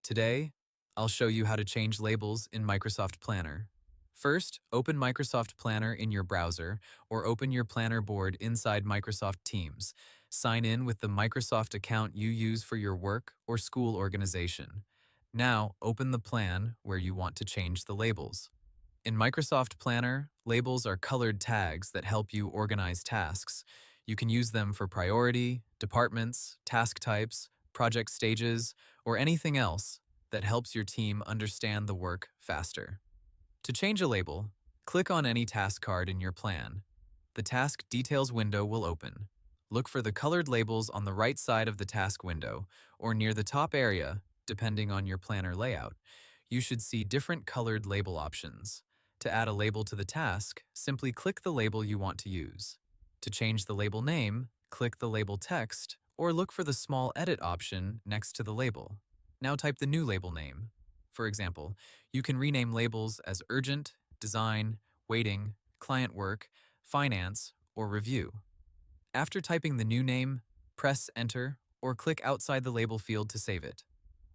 Today, I'll show you how to change labels in Microsoft Planner. First, open Microsoft Planner in your browser or open your Planner board inside Microsoft Teams. Sign in with the Microsoft account you use for your work or school organization. Now, open the plan where you want to change the labels. In Microsoft Planner, labels are colored tags that help you organize tasks. You can use them for priority, departments, task types, project stages, or anything else that helps your team understand the work faster. To change a label, click on any task card in your plan. The Task Details window will open. Look for the colored labels on the right side of the task window or near the top area, depending on your planner layout. You should see different colored label options. To add a label to the task, simply click the label you want to use. To change the label name, click the label text or look for the small edit option next to the label. Now type the new label name. For example, you can rename labels as urgent, design, waiting, client work, finance, or review. After typing the new name, press Enter or click outside the label field to save it.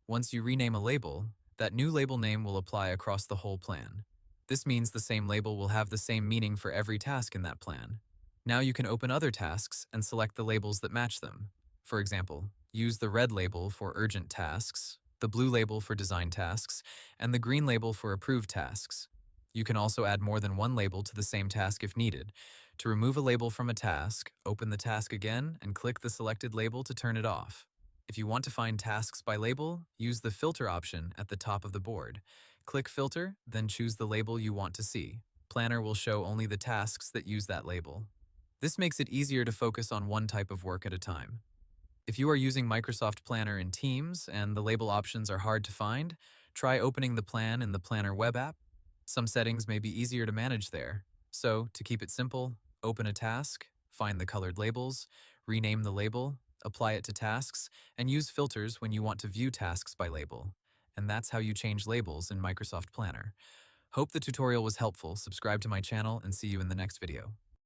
Once you rename a label, that new label name will apply across the whole plan. This means the same label will have the same meaning for every task in that plan. Now you can open other tasks and select the labels that match them. For example, use the red label for urgent tasks, the blue label for design tasks, and the green label for approved tasks. You can also add more than one label to the same task if needed. To remove a label from a task, open the task again and click the selected label to turn it off. If you want to find tasks by label, use the Filter option at the top of the board. Click Filter, then choose the label you want to see. Planner will show only the tasks that use that label. This makes it easier to focus on one type of work at a time. If you are using Microsoft Planner in Teams and the label options are hard to find, try opening the plan in the Planner web app. Some settings may be easier to manage there. So, to keep it simple, open a task, find the colored labels, rename the label, apply it to tasks, and use filters when you want to view tasks by label. And that's how you change labels in Microsoft Planner. Hope the tutorial was helpful. Subscribe to my channel and see you in the next video.